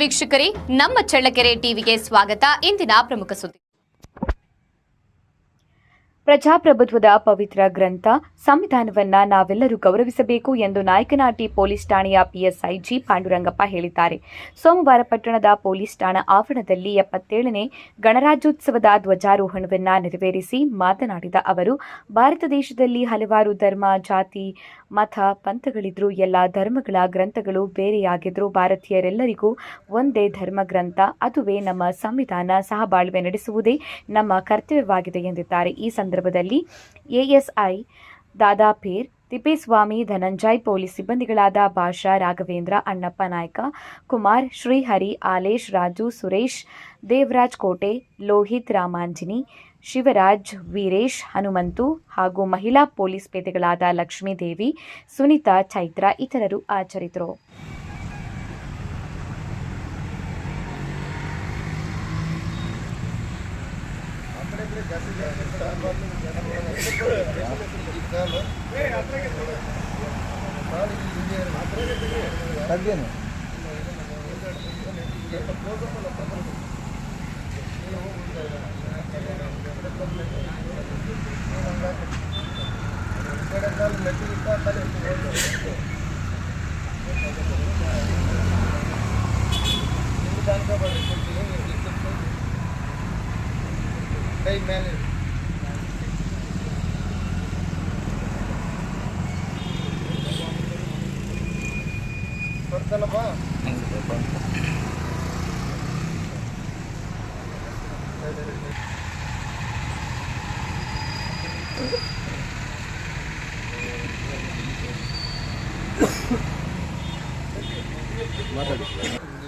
ವೀಕ್ಷಕರೇ, ನಮ್ಮ ಚಳ್ಳಕೆರೆ ಟಿವಿಗೆ ಸ್ವಾಗತ. ಇಂದಿನ ಪ್ರಮುಖ ಸುದ್ದಿ. ಪ್ರಜಾಪ್ರಭುತ್ವದ ಪವಿತ್ರ ಗ್ರಂಥ ಸಂವಿಧಾನವನ್ನ ನಾವೆಲ್ಲರೂ ಗೌರವಿಸಬೇಕು ಎಂದು ನಾಯಕನಹಟ್ಟಿ ಪೊಲೀಸ್ ಠಾಣೆಯ ಪಿಎಸ್ಐ ಜಿ ಪಾಂಡುರಂಗಪ್ಪ ಹೇಳಿದ್ದಾರೆ. ಸೋಮವಾರ ಪಟ್ಟಣದ ಪೊಲೀಸ್ ಠಾಣಾ ಆವರಣದಲ್ಲಿ 77ನೇ ಗಣರಾಜ್ಯೋತ್ಸವದ ಧ್ವಜಾರೋಹಣವನ್ನು ನೆರವೇರಿಸಿ ಮಾತನಾಡಿದ ಅವರು, ಭಾರತ ದೇಶದಲ್ಲಿ ಹಲವಾರು ಧರ್ಮ, ಜಾತಿ, ಮತ, ಪಂಥಗಳಿದ್ರು. ಎಲ್ಲ ಧರ್ಮಗಳ ಗ್ರಂಥಗಳು ಬೇರೆಯಾಗಿದ್ರು. ಭಾರತೀಯರೆಲ್ಲರಿಗೂ ಒಂದೇ ಧರ್ಮ ಗ್ರಂಥ, ಅದುವೇ ನಮ್ಮ ಸಂವಿಧಾನ. ಸಹಬಾಳ್ವೆ ನಡೆಸುವುದೇ ನಮ್ಮ ಕರ್ತವ್ಯವಾಗಿದೆ ಎಂದಿದ್ದಾರೆ. ಈ ಸಂದರ್ಭದಲ್ಲಿ ಎಎಸ್ಐ ದಾದಾಪೀರ್, ತಿಪ್ಪೇಸ್ವಾಮಿ, ಧನಂಜಯ್, ಪೊಲೀಸ್ ಸಿಬ್ಬಂದಿಗಳಾದ ಭಾಷಾ, ರಾಘವೇಂದ್ರ, ಅಣ್ಣಪ್ಪ ನಾಯ್ಕ, ಕುಮಾರ್, ಶ್ರೀಹರಿ, ಆಲೇಶ್, ರಾಜು, ಸುರೇಶ್, ದೇವರಾಜ್ ಕೋಟೆ, ಲೋಹಿತ್, ರಾಮಾಂಜಿನಿ, ಶಿವರಾಜ್, ವೀರೇಶ್, ಹನುಮಂತು ಹಾಗೂ ಮಹಿಳಾ ಪೊಲೀಸ್ ಪೇದೆಗಳಾದ ಲಕ್ಷ್ಮೀದೇವಿ, ಸುನೀತಾ, ಚೈತ್ರ ಇತರರು ಹಾಜರಿದ್ದರು.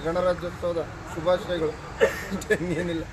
ಗಣರಾಜ್ಯೋತ್ಸವದ ಶುಭಾಶಯಗಳು. ಏನಿಲ್ಲ.